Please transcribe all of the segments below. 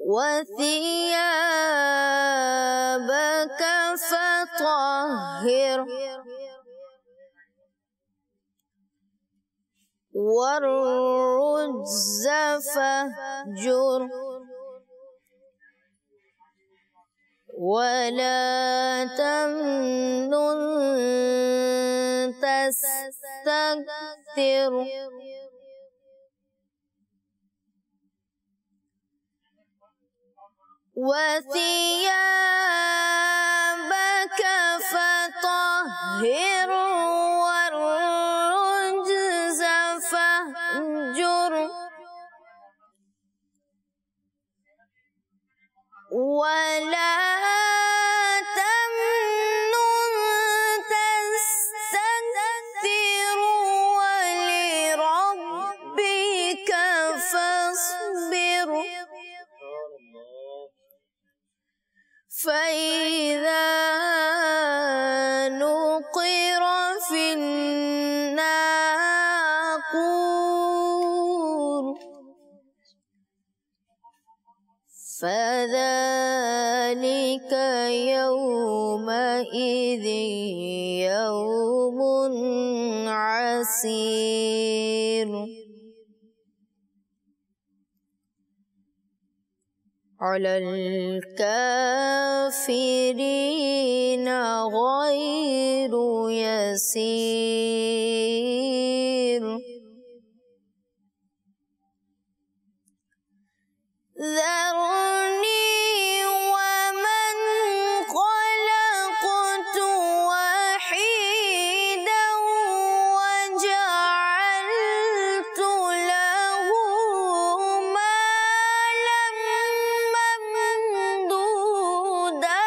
وثيابك فطهر والرجز فاهجر ولا تمنن تستكثر وثيابك فطهر والرجز فاهجر ولا تمنن تستكثر ولربك فاصبر فإذا نقر في الناقور فذلك يومئذ يوم عسير على الكافرين غير يسير ذرني ومن خلقت وحيدا وجعلت له مالا ممدودا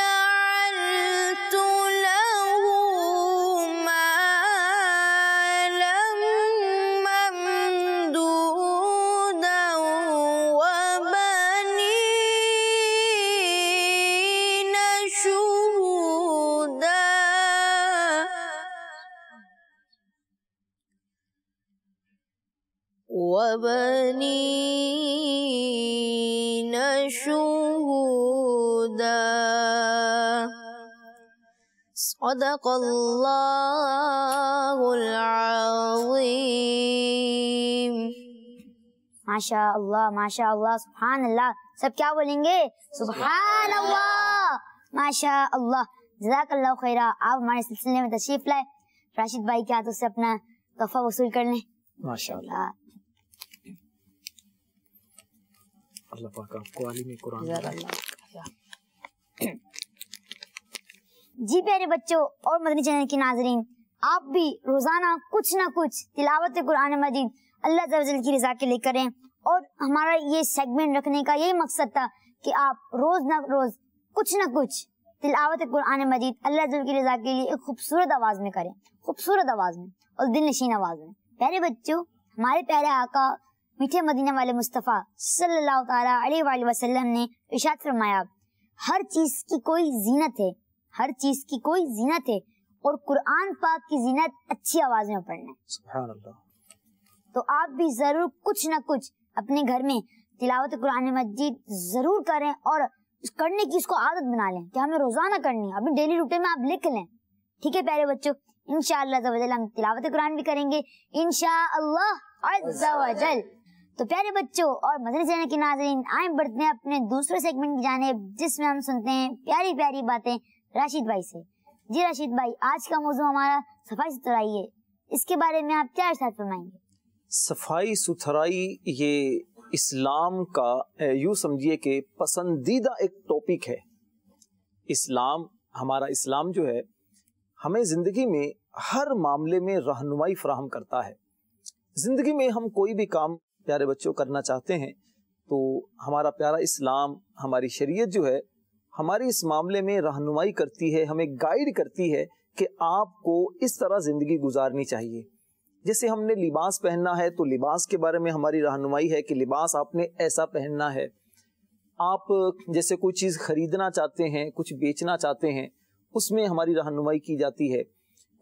وجعلت له مالا ممدودا وبنين شهودا صدق اللہ العظیم. ماشاء اللہ ماشاء اللہ سبحان اللہ. سب کیا بولیں گے؟ سبحان اللہ. ماشاء اللہ. جزاک اللہ خیرہ. آپ ہمارے سلسلے میں تشریف لائے. راشد بھائی کے ہاتھوں سے اپنا تحفہ وصول کر لیں. ماشاء اللہ. اللہ پاک آپ کو عالم قرآن. جی پیارے بچوں اور مدنی چینل کے ناظرین، آپ بھی روزانہ کچھ نہ کچھ تلاوت قرآن مجید اللہ عز و جل کی رضا کے لیے کریں. اور ہمارا یہ سیگمنٹ رکھنے کا یہی مقصد تھا کہ آپ روز نہ روز کچھ نہ کچھ تلاوت قرآن مجید اللہ عز و جل کی رضا کے لیے ایک خوبصورت آواز میں کریں، خوبصورت آواز میں اور دل نشین آواز میں. پیارے بچوں، ہمارے پیارے آقا میٹھے مدینہ والے مصطفیٰ صلی اللہ تعالیٰ علیہ وآلہ وسلم نے ارشاد فرمایا، ہر چیز کی کوئی زینت ہے، ہر چیز کی کوئی زینت ہے، اور قرآن پاک کی زینت اچھی آواز میں پڑھنا ہے. سبحان اللہ. تو آپ بھی ضرور کچھ نہ کچھ اپنے گھر میں تلاوت قرآن مجید ضرور کریں اور کرنے کی اس کو عادت بنا لیں کہ ہمیں روزانہ کرنی ہے. اپنی ڈیلی روٹین میں آپ لکھ لیں. ٹھیک ہے پیارے بچوں، انشاءاللہ عز و جل ہم تلاوت قرآن بھی کریں گے انشاءاللہ عز و جل. تو پیارے بچوں اور مدنی چینل کے ناظرین، آئیں بڑھتے ہیں اپنے دوسرے سیگمنٹ کی جانب، جس میں ہم سنتے ہیں پیاری پیاری باتیں راشد بھائی سے. جی راشد بھائی، آج کا موضوع ہمارا صفائی ستھرائی ہے. اس کے بارے میں آپ کیا ارشاد فرمائیں گے؟ صفائی ستھرائی یہ اسلام کا یوں سمجھیے کہ پسندیدہ ایک ٹاپک ہے. اسلام، ہمارا اسلام جو ہے ہمیں زندگی میں ہر معاملے میں رہنمائی فراہم کرتا ہے. زندگی میں ہم کوئی بھی کام پیارے بچوں کرنا چاہتے ہیں تو ہمارا پیارا اسلام، ہماری شریعت جو ہے ہماری اس معاملے میں رہنمائی کرتی ہے، ہمیں گائیڈ کرتی ہے کہ آپ کو اس طرح زندگی گزارنی چاہیے. جیسے ہم نے لباس پہننا ہے تو لباس کے بارے میں ہماری رہنمائی ہے کہ لباس آپ نے ایسا پہننا ہے. آپ جیسے کوئی چیز خریدنا چاہتے ہیں، کچھ بیچنا چاہتے ہیں، اس میں ہماری رہنمائی کی جاتی ہے.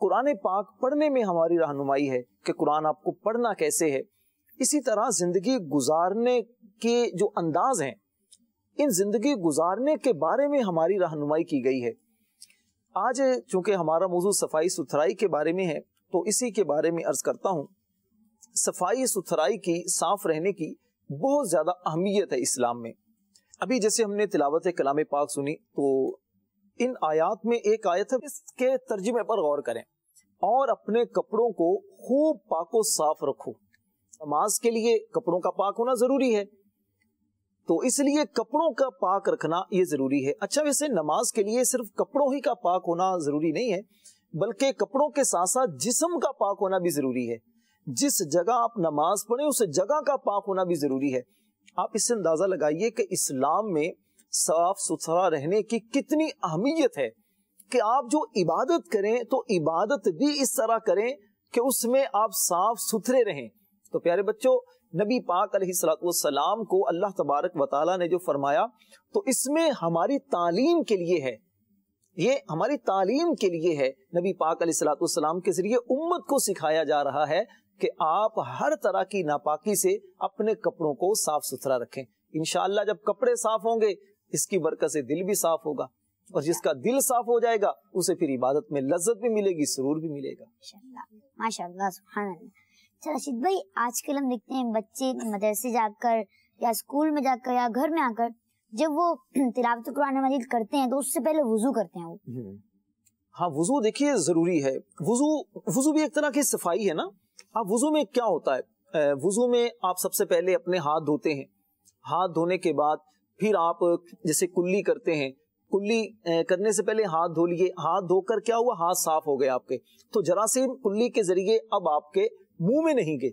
قرآن پاک پڑھنے میں ہماری رہنمائی ہے کہ قرآن آپ کو پڑھنا کیسے ہے. اسی طرح زندگی گزارنے کے جو انداز ہیں ان زندگی گزارنے کے بارے میں ہماری رہنمائی کی گئی ہے۔ آج چونکہ ہمارا موضوع صفائی ستھرائی کے بارے میں ہے تو اسی کے بارے میں عرض کرتا ہوں۔ صفائی ستھرائی کی، صاف رہنے کی بہت زیادہ اہمیت ہے اسلام میں۔ ابھی جیسے ہم نے تلاوت کلام پاک سنی تو ان آیات میں ایک آیت ہے، اس کے ترجمے پر غور کریں، اور اپنے کپڑوں کو خوب پاک و صاف رکھو۔ نماز کے لیے کپڑوں کا پاک ہونا ضروری ہے، تو اس لیے کپڑوں کا پاک رکھنا یہ ضروری ہے۔ اچھا، ویسے نماز کے لیے صرف کپڑوں ہی کا پاک ہونا ضروری نہیں ہے، بلکہ کپڑوں کے ساتھ ساتھ جسم کا پاک ہونا بھی ضروری ہے۔ جس جگہ آپ نماز پڑھیں اس جگہ کا پاک ہونا بھی ضروری ہے۔ آپ اس سے اندازہ لگائیے کہ اسلام میں صاف ستھرا رہنے کی کتنی اہمیت ہے کہ آپ جو عبادت کریں تو عبادت بھی اس طرح کریں کہ اس میں آپ صاف ستھرے رہیں۔ تو پیارے بچوں، نبی پاک علیہ الصلوۃ والسلام کو اللہ تبارک و تعالیٰ نے جو فرمایا تو اس میں ہماری تعلیم کے لیے ہے، یہ ہماری تعلیم کے لیے ہے۔ نبی پاک علیہ الصلوۃ والسلام کے ذریعے امت کو سکھایا جا رہا ہے کہ آپ ہر طرح کی ناپاکی سے اپنے کپڑوں کو صاف ستھرا رکھیں۔ انشاءاللہ جب کپڑے صاف ہوں گے اس کی برکت سے دل بھی صاف ہوگا، اور جس کا دل صاف ہو جائے گا اسے پھر عبادت میں لذت بھی ملے گی، سرور بھی ملے گا۔ ماشاءاللہ، سبحان اللہ۔ اچھا رشید بھائی، آج کل ہم دیکھتے ہیں بچے مدرسے جا کر یا اسکول میں جا کر یا گھر میں آ کر جب وہ تلاوت قرآن مجید کرتے ہیں تو اس سے پہلے وضو کرتے ہیں وہ۔ ہاں، وضو دیکھیے ضروری ہے۔ وضو بھی ایک طرح کی صفائی ہے نا۔ اب وضو میں کیا ہوتا ہے؟ وضو میں آپ سب سے پہلے اپنے ہاتھ دھوتے ہیں، ہاتھ دھونے کے بعد پھر آپ جیسے کلی کرتے ہیں، کلی کرنے سے پہلے ہاتھ دھو لیے، ہاتھ دھو کر کیا ہوا، ہاتھ صاف ہو گئے آپ کے، تو جراثیم کلی کے ذریعے اب آپ کے منہ میں نہیں گئے۔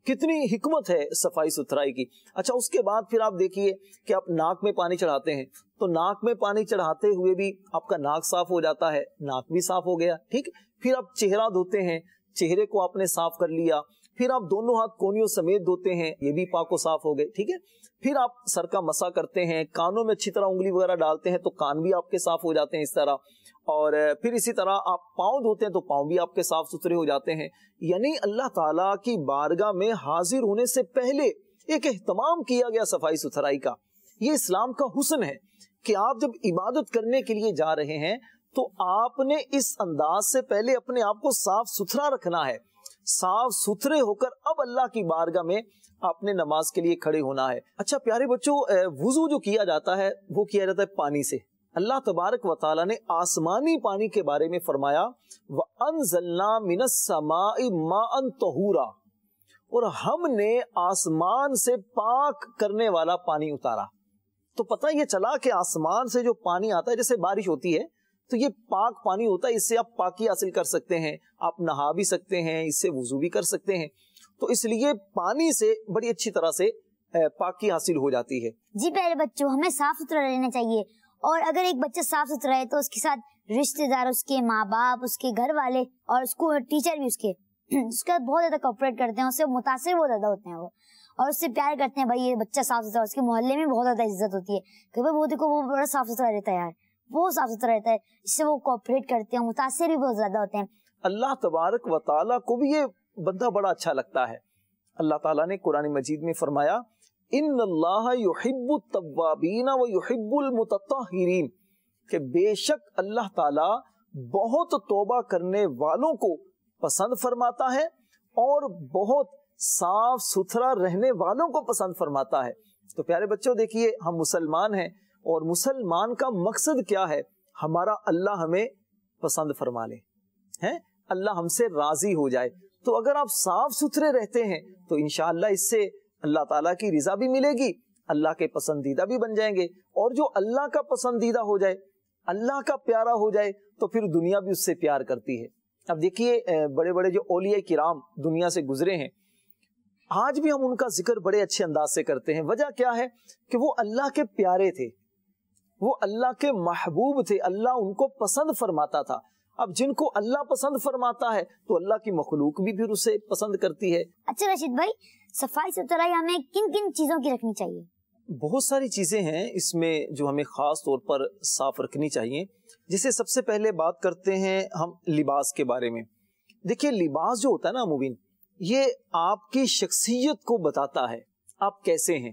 کتنی حکمت ہے صفائی ستھرائی کی۔ اچھا، اس کے بعد پھر آپ دیکھیے کہ آپ ناک میں پانی چڑھاتے ہیں تو ناک میں پانی چڑھاتے ہوئے بھی آپ کا ناک صاف ہو جاتا ہے، ناک بھی صاف ہو گیا، ٹھیک۔ پھر آپ چہرہ دھوتے ہیں، چہرے کو آپ نے صاف کر لیا، پھر آپ دونوں ہاتھ کونیوں سمیت دھوتے ہیں، یہ بھی پاک و صاف ہو گئے، ٹھیک ہے۔ پھر آپ سر کا مسح کرتے ہیں، کانوں میں اچھی طرح انگلی وغیرہ ڈالتے ہیں تو کان بھی آپ کے صاف ہو جاتے ہیں اس طرح، اور پھر اسی طرح آپ پاؤں دھوتے ہیں تو پاؤں بھی آپ کے صاف ستھرے ہو جاتے ہیں۔ یعنی اللہ تعالیٰ کی بارگاہ میں حاضر ہونے سے پہلے ایک اہتمام کیا گیا صفائی ستھرائی کا۔ یہ اسلام کا حسن ہے کہ آپ جب عبادت کرنے کے لیے جا رہے ہیں تو آپ نے اس انداز سے پہلے اپنے آپ کو صاف ستھرا رکھنا ہے، صاف ستھرے ہو کر اب اللہ کی بارگاہ میں آپ نے نماز کے لیے کھڑے ہونا ہے۔ اچھا پیارے بچوں، وضو جو کیا جاتا ہے وہ کیا جاتا ہے پانی سے۔ اللہ تبارک و تعالیٰ نے آسمانی پانی کے بارے میں فرمایا وَأَنزَلْنَا مِنَ السَّمَاءِ مَاءً طَهُورًا، اور ہم نے آسمان سے پاک کرنے والا پانی اتارا۔ تو پتہ یہ چلا کہ آسمان سے جو پانی آتا ہے، جیسے بارش ہوتی ہے تو یہ پاک پانی ہوتا ہے، اس سے آپ پاکی حاصل کر سکتے ہیں، آپ نہا بھی سکتے ہیں، اس سے وضو بھی کر سکتے ہیں۔ تو اس لیے پانی سے بڑی اچھی طرح سے پاکی حاصل ہو جاتی ہے۔ جی پیارے بچوں، ہمیں صاف ستھرا رہنا چاہیے، اور اگر ایک بچہ صاف ستھرا ہے تو اس کے ساتھ رشتہ دار، اس کے ماں باپ، اس کے گھر والے اور اس کو ٹیچر بھی اس کے بہت زیادہ کوپریٹ کرتے ہیں، اس سے متاثر بہت زیادہ ہوتے ہیں وہ، اور اس سے پیار کرتے ہیں، بھائی یہ بچہ صاف ستھرا، اس کے محلے میں بہت زیادہ عزت ہوتی ہے کہ بھائی وہ دیکھو وہ بڑا صاف ستھرا رہتا ہے، یار وہ صاف ستھرا رہتا ہے، اس سے وہ کوپریٹ کرتے ہیں، متاثر بھی بہت زیادہ ہوتے ہیں۔ اللہ تبارک و تعالیٰ کو بھی یہ بندہ بڑا اچھا لگتا ہے۔ اللہ تعالیٰ نے قرآن مجید میں فرمایا ان اللہ یحب التوابین و یحب المتطہرین، کہ بے شک اللہ تعالیٰ بہت توبہ کرنے والوں کو پسند فرماتا ہے اور بہت صاف ستھرا رہنے والوں کو پسند فرماتا ہے۔ تو پیارے بچوں دیکھیے، ہم مسلمان ہیں اور مسلمان کا مقصد کیا ہے؟ ہمارا اللہ ہمیں پسند فرما لے، اللہ ہم سے راضی ہو جائے۔ تو اگر آپ صاف ستھرے رہتے ہیں تو انشاءاللہ اس سے اللہ تعالیٰ کی رضا بھی ملے گی، اللہ کے پسندیدہ بھی بن جائیں گے، اور جو اللہ کا پسندیدہ ہو جائے، اللہ کا پیارا ہو جائے تو پھر دنیا بھی اس سے پیار کرتی ہے۔ اب دیکھیے بڑے بڑے جو اولیاء کرام دنیا سے گزرے ہیں، آج بھی ہم ان کا ذکر بڑے اچھے انداز سے کرتے ہیں۔ وجہ کیا ہے کہ وہ اللہ کے پیارے تھے، وہ اللہ کے محبوب تھے، اللہ ان کو پسند فرماتا تھا۔ اب جن کو اللہ پسند فرماتا ہے تو اللہ کی مخلوق بھی پھر اسے پسند کرتی ہے۔ اچھا رشید بھائی، صفائی ستھرائی ہمیں کن کن چیزوں کی رکھنی چاہیے؟ بہت ساری چیزیں ہیں اس میں جو ہمیں خاص طور پر صاف رکھنی چاہیے۔ جسے سب سے پہلے بات کرتے ہیں ہم لباس کے بارے میں۔ دیکھیے لباس جو ہوتا ہے نا مبین، یہ آپ کی شخصیت کو بتاتا ہے، آپ کیسے ہیں۔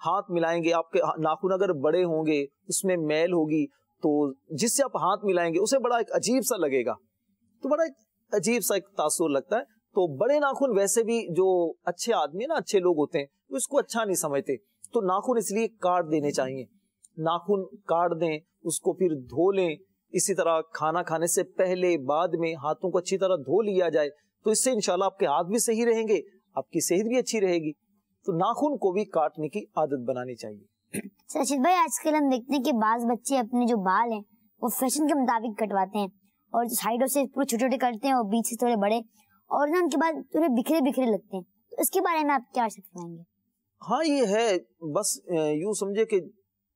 ہاتھ ملائیں گے، آپ کے ناخن اگر بڑے ہوں گے اس میں میل ہوگی تو جس سے آپ ہاتھ ملائیں گے اسے بڑا ایک عجیب سا لگے گا، تو بڑا ایک عجیب سا ایک تاثر لگتا ہے. تو بڑے ناخن ویسے بھی جو اچھے آدمی نا، اچھے لوگ ہوتے ہیں وہ اس کو اچھا نہیں سمجھتے، تو ناخن اس لیے کاٹ دینے چاہیے. ناخن کاٹ دیں، اس کو پھر دھو لیں. اسی طرح کھانا کھانے سے پہلے بعد میں ہاتھوں کو اچھی طرح دھو لیا جائے، تو اس سے انشاءاللہ آپ کے ہاتھ بھی صحیح رہیں گے، آپ کی صحت بھی اچھی رہے گی. تو ناخن کو بھی کاٹنے کی عادت بنانی چاہیے. رشید بھائی، آج کل ہم دیکھتے ہیں کہ بعض بچے اپنے جو بال ہیں وہ فیشن کے مطابق کٹواتے ہیں اور سائڈوں سے پورے چھوٹے چھوٹے کرتے ہیں اور بیچ سے تھوڑے بڑے، اور ان کے بعد تھوڑے بکھرے بکھرے لگتے ہیں. تو اس کے بارے میں آپ کیا فرمائیں گے؟ ہاں یہ ہے، بس یوں سمجھے کہ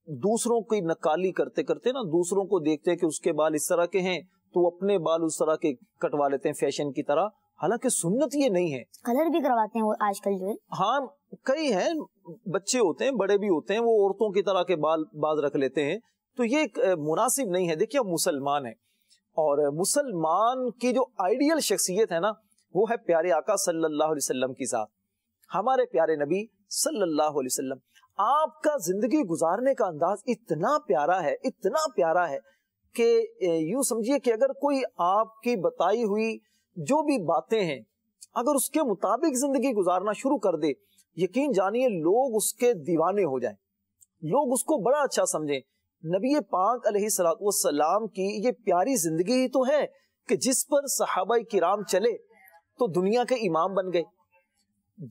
دوسروں کی نقالی کرتے کرتے نا، دوسروں کو دیکھتے ہیں کہ اس کے بال اس طرح کے ہیں تو اپنے بال اس طرح کے کٹوا لیتے ہیں فیشن کی طرح، حالانکہ سنت یہ نہیں ہے. کلر بھی کرواتے ہیں وہ آج کل جو ہے. ہاں کئی ہیں، بچے ہوتے ہیں، بڑے بھی ہوتے ہیں، وہ عورتوں کی طرح کے بال باز رکھ لیتے ہیں، تو یہ ایک مناسب نہیں ہے. دیکھیے ہم مسلمان ہیں، اور مسلمان کی جو آئیڈیل شخصیت ہے نا وہ ہے پیارے آقا صلی اللہ علیہ وسلم کی ذات. ہمارے پیارے نبی صلی اللہ علیہ وسلم، آپ کا زندگی گزارنے کا انداز اتنا پیارا ہے، اتنا پیارا ہے کہ یوں سمجھیے کہ اگر کوئی آپ کی بتائی ہوئی جو بھی باتیں ہیں اگر اس کے مطابق زندگی گزارنا شروع کر دے، یقین جانیے لوگ اس کے دیوانے ہو جائیں، لوگ اس کو بڑا اچھا سمجھیں. نبی پاک علیہ الصلوۃ والسلام کی یہ پیاری زندگی ہی تو ہے کہ جس پر صحابہ کرام چلے تو دنیا کے امام بن گئے.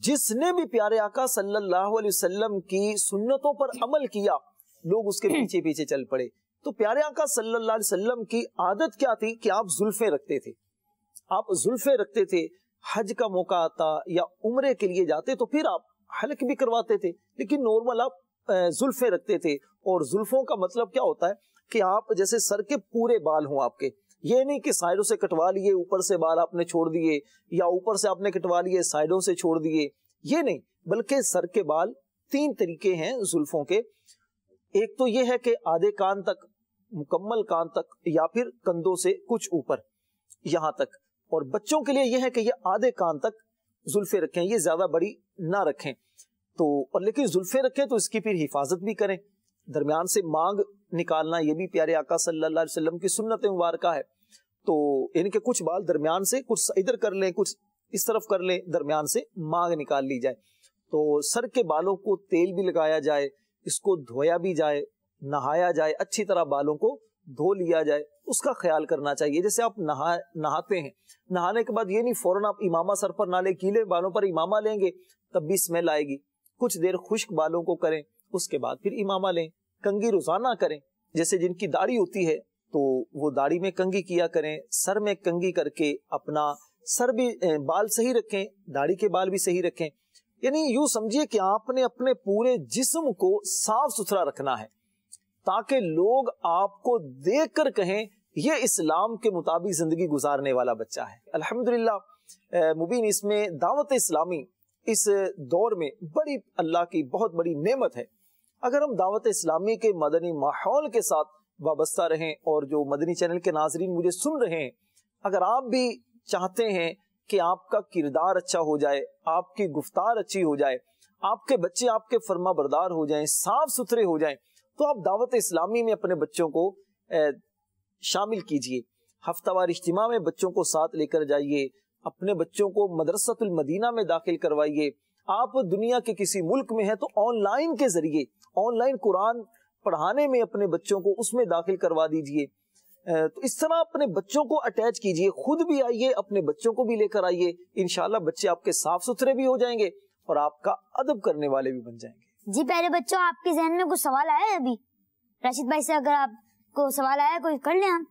جس نے بھی پیارے آقا صلی اللہ علیہ وسلم کی سنتوں پر عمل کیا لوگ اس کے پیچھے پیچھے چل پڑے. تو پیارے آقا صلی اللہ علیہ وسلم کی عادت کیا تھی کہ آپ زلفیں رکھتے تھے، آپ زلفیں رکھتے تھے. حج کا موقع آتا یا عمرے کے لیے جاتے تو پھر آپ حلق بھی کرواتے تھے، لیکن نارمل آپ زلفیں رکھتے تھے. اور زلفوں کا مطلب کیا ہوتا ہے کہ آپ جیسے سر کے پورے بال ہوں آپ کے، یہ نہیں کہ سائڈوں سے کٹوا لیے اوپر سے بال آپ نے چھوڑ دیے، یا اوپر سے آپ نے کٹوا لیے سائڈوں سے چھوڑ دیے، یہ نہیں، بلکہ سر کے بال 3 طریقے ہیں زلفوں کے. ایک تو یہ ہے کہ آدھے کان تک، مکمل کان تک، یا پھر کندھوں سے کچھ اوپر یہاں تک. اور بچوں کے لیے یہ ہے کہ یہ آدھے کان تک زلفیں رکھیں، یہ زیادہ بڑی نہ رکھیں. تو اور لیکن زلفیں رکھیں تو اس کی پھر حفاظت بھی کریں. درمیان سے مانگ نکالنا یہ بھی پیارے آقا صلی اللہ علیہ وسلم کی سنت مبارکہ ہے. تو ان کے کچھ بال درمیان سے کچھ ادھر کر لیں، کچھ اس طرف کر لیں، درمیان سے مانگ نکال لی جائے. تو سر کے بالوں کو تیل بھی لگایا جائے، اس کو دھویا بھی جائے، نہایا جائے، اچھی طرح بالوں کو دھو لیا جائے، اس کا خیال کرنا چاہیے. جیسے آپ نہاتے ہیں، نہانے کے بعد یہ نہیں فوراً آپ امامہ سر پر نہ لیں، گیلے بالوں پر امامہ لیں گے تب بھی اسمیل آئے گی. کچھ دیر خشک بالوں کو کریں، اس کے بعد پھر امامہ لیں. کنگھی روزانہ کریں، جیسے جن کی داڑھی ہوتی ہے تو وہ داڑھی میں کنگھی کیا کریں، سر میں کنگھی کر کے اپنا سر بھی بال صحیح رکھیں، داڑھی کے بال بھی صحیح رکھیں. یعنی یوں سمجھیے کہ آپ نے اپنے پورے جسم کو صاف ستھرا رکھنا ہے تاکہ لوگ آپ کو دیکھ کر کہیں یہ اسلام کے مطابق زندگی گزارنے والا بچہ ہے. الحمدللہ مبین اس میں دعوت اسلامی اس دور میں بڑی اللہ کی بہت بڑی نعمت ہے. اگر ہم دعوت اسلامی کے مدنی ماحول کے ساتھ وابستہ رہیں، اور جو مدنی چینل کے ناظرین مجھے سن رہے ہیں، اگر آپ بھی چاہتے ہیں کہ آپ کا کردار اچھا ہو جائے، آپ کی گفتار اچھی ہو جائے، آپ کے بچے آپ کے فرما بردار ہو جائیں، صاف ستھرے ہو جائیں، تو آپ دعوت اسلامی میں اپنے بچوں کو شامل کیجئے. ہفتہ وار اجتماع میں بچوں کو ساتھ لے کر جائیے، اپنے بچوں کو مدرسۃ المدینہ میں داخل کروائیے. آپ دنیا کے کسی ملک میں ہیں تو آن لائن کے ذریعے آن لائن قرآن پڑھانے میں اپنے بچوں کو اس میں داخل کروا دیجئے. تو اس طرح اپنے بچوں کو اٹیچ کیجئے، خود بھی آئیے، اپنے بچوں کو بھی لے کر آئیے. انشاءاللہ بچے آپ کے صاف ستھرے بھی ہو جائیں گے اور آپ کا ادب کرنے والے بھی بن جائیں گے. جی پیارے بچوں، آپ کے ذہن میں کوئی سوال آیا ہے ابھی؟ راشد بھائی سے اگر آپ کو سوال آیا کوئی کر لیں. آپ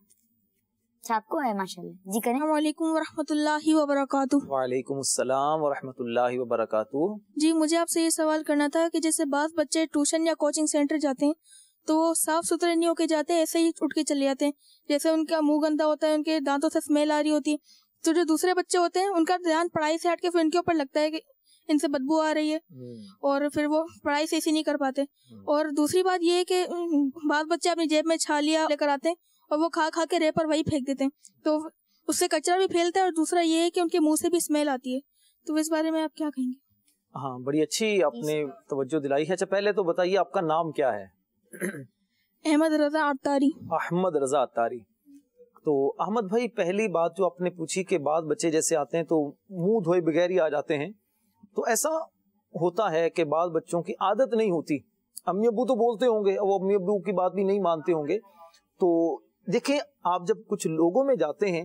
آپ کو ہے ماشاءاللہ. جی کریں. السلام علیکم ورحمۃ اللہ وبرکاتہ. وعلیکم السلام ورحمۃ اللہ وبرکاتہ. جی مجھے آپ سے یہ سوال کرنا تھا کہ جیسے بعض بچے ٹیوشن یا کوچنگ سینٹر جاتے ہیں تو وہ صاف ستھرے نہیں ہو کے جاتے، ایسے ہی اٹھ کے چلے جاتے ہیں، جیسے ان کا منہ گندا ہوتا ہے، ان کے دانتوں سے اسمیل آ رہی ہوتی ہے. تو جو دوسرے بچے ہوتے ہیں ان کا دھیان پڑھائی سے ہٹ کے پھر ان کے اوپر لگتا ہے کہ ان سے بدبو آ رہی ہے، اور پھر وہ پڑھائی سے ایسی نہیں کر پاتے. اور دوسری بات یہ ہے کہ بعض بچے اپنی جیب میں چھالیاں لے کر آتے ہیں اور وہ کھا کھا کے ریت پر وہی پھینک دیتے ہیں، تو اس سے کچرا بھی پھیلتا ہے، اور دوسرا یہ ہے کہ ان کے منہ سے بھی اسمیل آتی ہے. تو اس بارے میں آپ کیا کہیں گے؟ ہاں بڑی اچھی آپ نے توجہ دلائی ہے. اچھا پہلے تو بتائیے آپ کا نام کیا ہے؟ احمد رضا عطاری. احمد رضا عطاری. تو احمد بھائی پہلی بات جو آپ نے پوچھی کہ بعض بچے جیسے آتے ہیں تو منہ دھوئے بغیر ہی آ جاتے ہیں، تو ایسا ہوتا ہے کہ بعض بچوں کی عادت نہیں ہوتی. امی ابو تو بولتے ہوں گے، وہ امی ابو کی بات بھی نہیں مانتے ہوں گے. تو دیکھیں آپ جب کچھ لوگوں میں جاتے ہیں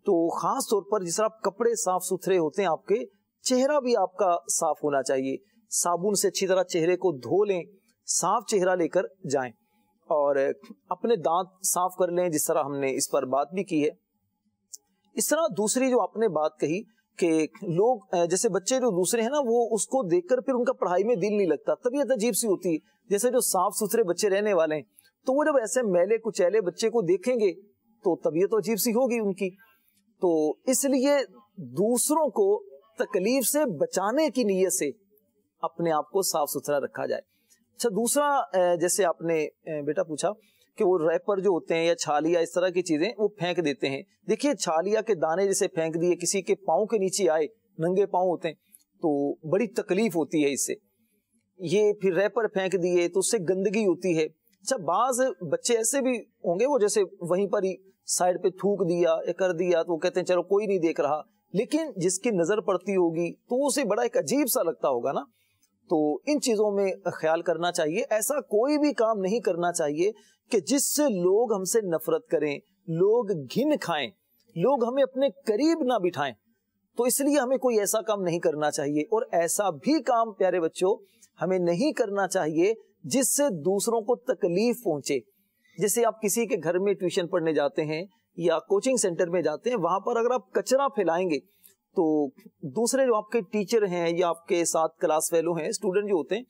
تو خاص طور پر جس طرح کپڑے صاف ستھرے ہوتے ہیں آپ کے، چہرہ بھی آپ کا صاف ہونا چاہیے. صابن سے اچھی طرح چہرے کو دھو لیں، صاف چہرہ لے کر جائیں، اور اپنے دانت صاف کر لیں جس طرح ہم نے اس پر بات بھی کی ہے. اس طرح دوسری جو آپ نے بات کہی کہ لوگ جیسے بچے جو دوسرے ہیں نا، وہ اس کو دیکھ کر پھر ان کا پڑھائی میں دل نہیں لگتا، طبیعت عجیب سی ہوتی ہے. جیسے جو صاف ستھرے بچے رہنے والے ہیں تو وہ جب ایسے میلے کچیلے بچے کو دیکھیں گے تو طبیعت عجیب سی ہوگی ان کی. تو اس لیے دوسروں کو تکلیف سے بچانے کی نیت سے اپنے آپ کو صاف ستھرا رکھا جائے. اچھا دوسرا جیسے آپ نے بیٹا پوچھا کہ وہ ریپر جو ہوتے ہیں یا چھالیا اس طرح کی چیزیں وہ پھینک دیتے ہیں. دیکھیے چھالیا کے دانے جیسے پھینک دیے، کسی کے پاؤں کے نیچے آئے، ننگے پاؤں ہوتے ہیں تو بڑی تکلیف ہوتی ہے اس سے. یہ پھر ریپر پھینک دیے تو اس سے گندگی ہوتی ہے. اچھا بعض بچے ایسے بھی ہوں گے وہ جیسے وہیں پر ہی سائڈ پہ تھوک دیا یا کر دیا تو وہ کہتے ہیں چلو کوئی نہیں دیکھ رہا، لیکن جس کی نظر پڑتی ہوگی تو اسے بڑا ایک عجیب سا لگتا ہوگا نا. تو ان چیزوں میں خیال کرنا چاہیے. ایسا کوئی بھی کام نہیں کرنا چاہیے کہ جس سے لوگ ہم سے نفرت کریں، لوگ گھن کھائیں، لوگ ہمیں اپنے قریب نہ بٹھائیں. تو اس لیے ہمیں کوئی ایسا کام نہیں کرنا چاہیے. اور ایسا بھی کام پیارے بچوں ہمیں نہیں کرنا چاہیے جس سے دوسروں کو تکلیف پہنچے. جیسے آپ کسی کے گھر میں ٹیوشن پڑھنے جاتے ہیں یا کوچنگ سینٹر میں جاتے ہیں، وہاں پر اگر آپ کچرا پھیلائیں گے تو دوسرے جو آپ کے ٹیچر ہیں یا آپ کے ساتھ کلاس فیلو ہیں، اسٹوڈنٹ جو ہوتے ہیں،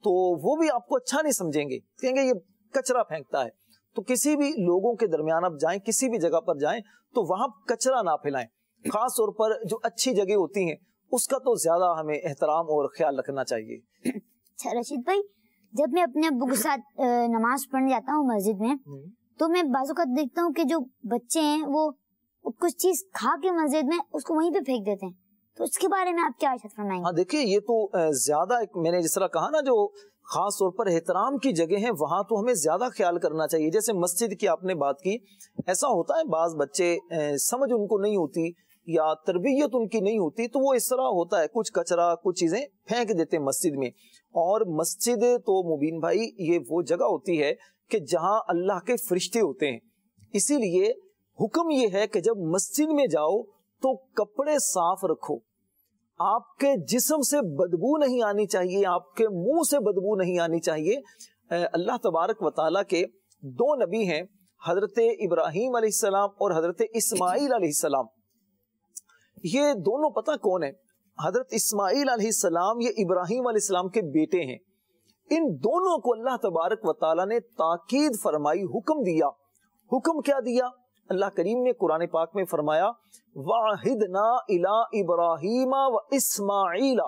تو وہ بھی آپ کو اچھا نہیں سمجھیں گے، کہیں گے یہ کچرا پھینکتا ہے. تو کسی بھی لوگوں کے درمیان آپ جائیں، کسی بھی جگہ پر جائیں تو وہاں کچرا نہ پھیلائیں. خاص طور پر جو اچھی جگہ ہوتی ہیں اس کا تو زیادہ ہمیں احترام اور خیال رکھنا چاہیے. اچھا رشید بھائی، جب میں اپنے ابو کے ساتھ نماز پڑھنے جاتا ہوں مسجد میں تو میں بعض اوقات دیکھتا ہوں کہ جو بچے ہیں وہ کچھ چیز کھا کے مسجد میں اس کو وہیں پہ پھینک دیتے ہیں. تو اس کے بارے میں آپ کیا ارشاد فرمائیں گے؟ ہاں دیکھیے یہ تو زیادہ میں نے جس طرح کہا نا، جو خاص طور پر احترام کی جگہ ہیں وہاں تو ہمیں زیادہ خیال کرنا چاہیے. جیسے مسجد کی آپ نے بات کی، ایسا ہوتا ہے بعض بچے سمجھ ان کو نہیں ہوتی یا تربیت ان کی نہیں ہوتی تو وہ اس طرح ہوتا ہے، کچھ کچرا کچھ چیزیں پھینک دیتے ہیں مسجد میں. اور مسجد تو مبین بھائی یہ وہ جگہ ہوتی ہے کہ جہاں اللہ کے فرشتے ہوتے ہیں. اسی لیے حکم یہ ہے کہ جب مسجد میں جاؤ تو کپڑے صاف رکھو. آپ کے جسم سے بدبو نہیں آنی چاہیے، آپ کے منہ سے بدبو نہیں آنی چاہیے. اللہ تبارک و تعالیٰ کے دو نبی ہیں، حضرت ابراہیم علیہ السلام اور حضرت اسماعیل علیہ السلام. یہ دونوں پتہ کون ہیں؟ حضرت اسماعیل علیہ السلام یہ ابراہیم علیہ السلام کے بیٹے ہیں. ان دونوں کو اللہ تبارک و تعالیٰ نے تاکید فرمائی، حکم دیا. حکم کیا دیا؟ اللہ کریم نے قرآن پاک میں فرمایا وَعَهِدْنَا إِلَىٰ إِبْرَاهِيمَ وَإِسْمَاعِيلَ،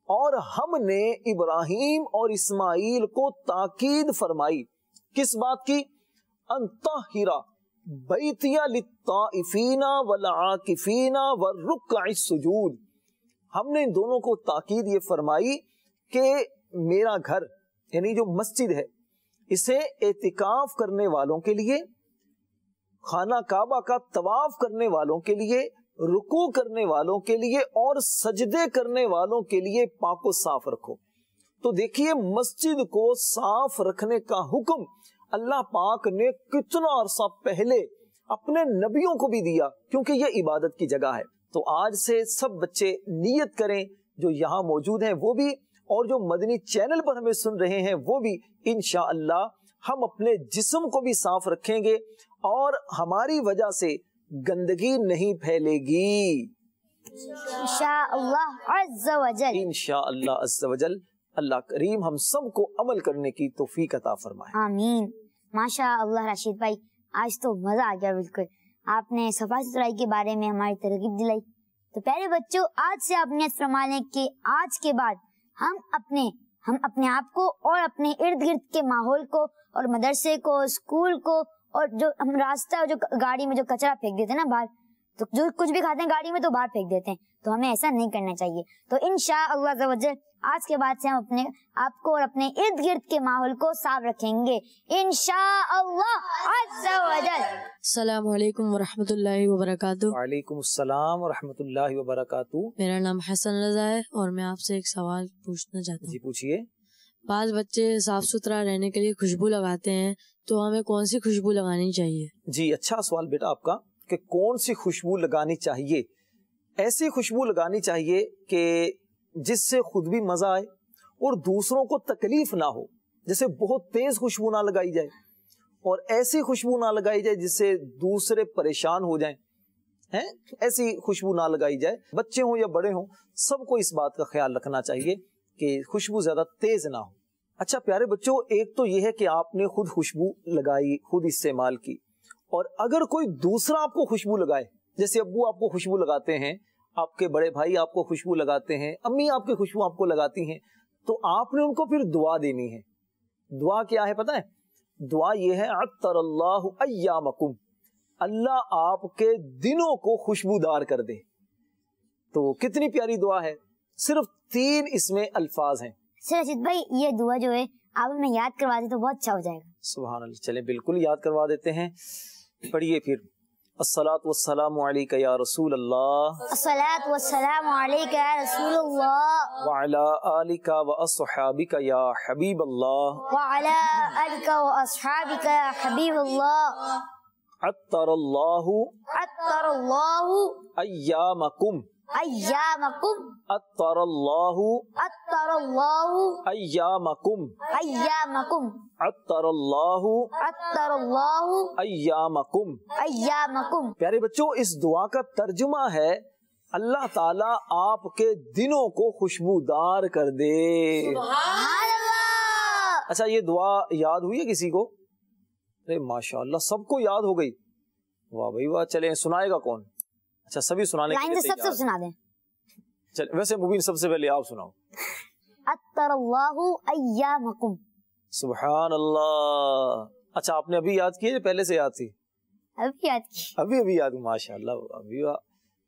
اور ہم نے ابراہیم اور اسماعیل کو تاکید فرمائی. کس بات کی؟ أَن طَهِّرَ بَيْتِيَ لِلطَّائِفِينَ وَالْعَاكِفِينَ وَالرُّكَّعِ السُّجُودِ. ہم نے ان دونوں کو تاکید یہ فرمائی کہ میرا گھر یعنی جو مسجد ہے اسے اعتکاف کرنے والوں کے لیے، خانہ کعبہ کا طواف کرنے والوں کے لیے، رکوع کرنے والوں کے لیے اور سجدے کرنے والوں کے لیے پاک و صاف رکھو. تو دیکھیے مسجد کو صاف رکھنے کا حکم اللہ پاک نے کتنا عرصہ پہلے اپنے نبیوں کو بھی دیا، کیونکہ یہ عبادت کی جگہ ہے. تو آج سے سب بچے نیت کریں، جو یہاں موجود ہیں وہ بھی اور جو مدنی چینل پر ہمیں سن رہے ہیں وہ بھی، انشاءاللہ ہم اپنے جسم کو بھی صاف رکھیں گے اور ہماری وجہ سے گندگی نہیں پھیلے گی انشاءاللہ عز و جل. انشاءاللہ عز و جل. اللہ کریم ہم سب کو عمل کرنے کی توفیق عطا فرمائے. آمین. ماشاء اللہ رشید بھائی، آج تو مزہ آ گیا. بالکل آپ نے صفائی ستھرائی کے بارے میں ہماری ترغیب دلائی. تو پیارے بچوں، آج سے آپ نیت فرما لیں کہ آج کے بعد ہم اپنے آپ کو اور اپنے ارد گرد کے ماحول کو اور مدرسے کو، اسکول کو، اور جو ہم راستہ جو گاڑی میں جو کچرا پھینک دیتے نا باہر، تو جو کچھ بھی کھاتے ہیں گاڑی میں تو باہر پھینک دیتے ہیں. تو ہمیں ایسا نہیں کرنا چاہیے. تو انشاءاللہ عز و جل آج کے بعد سے ہم اپنے آپ کو اور اپنے ارد گرد کے ماحول کو صاف رکھیں گے انشاءاللہ عز و جل. السلام علیکم ورحمۃ اللہ وبرکاتہ. وعلیکم السلام ورحمۃ اللہ وبرکاتہ. میرا نام حسن رضا ہے اور میں آپ سے ایک سوال پوچھنا چاہتا ہوں. جی پوچھیے. بعض بچے صاف ستھرا رہنے کے لیے خوشبو لگاتے ہیں تو ہمیں کون سی خوشبو لگانی چاہیے؟ جی اچھا سوال بیٹا آپ کا کہ کون سی خوشبو لگانی چاہیے. ایسی خوشبو لگانی چاہیے کہ جس سے خود بھی مزہ آئے اور دوسروں کو تکلیف نہ ہو. جیسے بہت تیز خوشبو نہ لگائی جائے اور ایسی خوشبو نہ لگائی جائے جس سے دوسرے پریشان ہو جائیں. ایسی خوشبو نہ لگائی جائے. بچے ہوں یا بڑے ہوں سب کو اس بات کا خیال رکھنا چاہیے کہ خوشبو زیادہ تیز نہ ہو. اچھا پیارے بچوں، ایک تو یہ ہے کہ آپ نے خود خوشبو لگائی، خود استعمال کی، اور اگر کوئی دوسرا آپ کو خوشبو لگائے، جیسے ابو آپ کو خوشبو لگاتے ہیں، آپ کے بڑے بھائی آپ کو خوشبو لگاتے ہیں، امی آپ کی خوشبو آپ کو لگاتی ہیں، تو آپ نے ان کو پھر دعا دینی ہے. دعا کیا ہے پتہ ہے؟ دعا یہ ہے عطر اللہ ایامکم، اللہ آپ کے دنوں کو خوشبودار کر دے. تو کتنی پیاری دعا ہے. صرف 3 اس میں الفاظ ہیں. سر رشید بھائی یہ دعا جو ہے آپ ہمیں یاد کروا دیں تو بہت اچھا ہو جائے گا. سبحان اللہ. چلیں بالکل یاد کروا دیتے ہیں. پڑھیے پھر. الصلاۃ والسلام علیک یا رسول اللہ، الصلاۃ والسلام علیک یا رسول اللہ، وعلی آلک واصحابک یا حبیب اللہ، وعلی آلک واصحابک یا حبیب اللہ. عطر اللہ عطر اللہ ایامکم، ایامکم، عطر اللہ عطر اللہ ایامکم، ایامکم، عطر اللہ عطر اللہ ایامکم. ایامکم. پیارے بچوں، اس دعا کا ترجمہ ہے اللہ تعالیٰ آپ کے دنوں کو خوشبودار کر دے. سبحان اللہ. اچھا یہ دعا یاد ہوئی ہے کسی کو؟ ارے ماشاءاللہ سب کو یاد ہو گئی. واہ بھائی واہ. چلیں سنائے گا کون؟ اچھا سبھی سنانے کے لیے سب سنا دیں. چلیں ویسے مبین سب سے پہلے آپ سناؤ. عطر اللہ ایامکم. سبحان اللہ. اچھا آپ نے ابھی یاد کی ہے پہلے سے یاد تھی؟ ابھی یاد کی. ابھی یاد. ماشاءاللہ. ابھی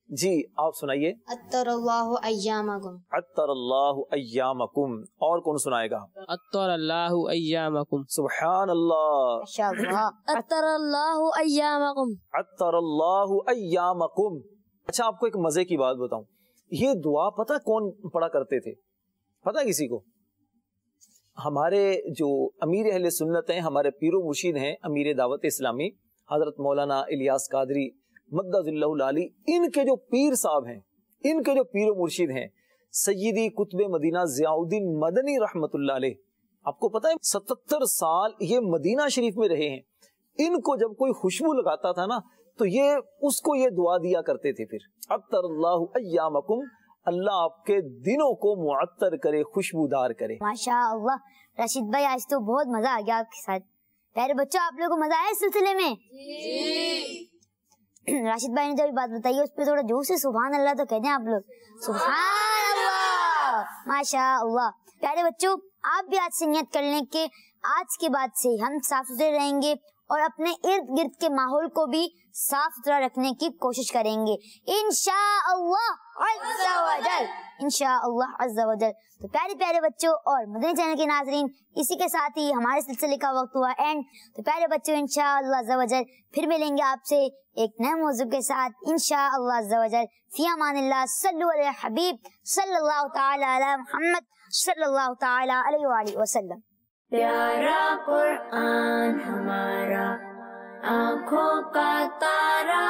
جی آپ سنائیے. عطر اللہ ایامکم. عطر اللہ ایامکم. اور کون سنائے گا؟ عطر اللہ ایامکم. سبحان اللہ. ماشاءاللہ. عطر اللہ ایامکم. عطر اللہ ایامکم. اچھا آپ کو ایک مزے کی بات بتاؤں. یہ دعا پتہ کون پڑھا کرتے تھے؟ پتہ کسی کو؟ ہمارے جو امیر اہل سنت ہیں، ہمارے پیر و مرشد ہیں، امیر دعوت اسلامی حضرت مولانا الیاس قادری مدد اللہ العالی، ان کے جو پیر صاحب ہیں، ان کے جو پیر و مرشد ہیں سیدی قطب مدینہ ضیاء الدین مدنی رحمت اللہ علیہ، آپ کو پتہ ہے 77 سال یہ مدینہ شریف میں رہے ہیں. ان کو جب کوئی خوشبو لگاتا تھا نا تو یہ اس کو یہ دعا دیا کرتے تھے پھر عطر اللہ ایامکم، اللہ آپ کے دنوں کو معطر کرے، خوشبودار کرے. ماشاءاللہ. رشید بھائی آج تو بہت مزہ آ گیا آپ کے ساتھ. پیارے بچوں آپ لوگوں کو مزہ آیا اس سلسلے میں؟ راشد بھائی نے جو بات بتائی ہے اس پہ تھوڑا جوش سے سبحان اللہ تو کہتے ہیں آپ لوگ. سبحان اللہ. ماشاءاللہ. پیارے بچوں آپ بھی آج سے نیت کر لیں کہ آج کے بعد سے ہم صاف ستھرے رہیں گے اور اپنے ارد گرد کے ماحول کو بھی صاف ستھرا رکھنے کی کوشش کریں گے انشاءاللہ عز و جل. انشاءاللہ عز و جل. تو پیارے پیارے بچوں اور مدنی چینل کے ناظرین، اسی کے ساتھ ہی ہمارے سلسلے کا وقت ہوا اینڈ. تو پیارے بچوں انشاءاللہ عز و جل پھر ملیں گے آپ سے ایک نئے موضوع کے ساتھ انشاءاللہ عز و جل. فی امان اللہ. صلو علی حبیب صلی اللہ تعالی علی محمد صلی اللہ تعالی علیہ وآلہ وسلم. پیارا قرآن ہمارا آنکھوں کا تارا،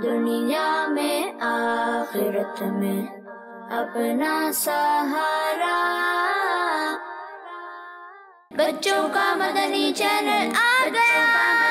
دنیا میں آخرت میں اپنا سہارا. بچوں کا مدنی چینل آ گیا.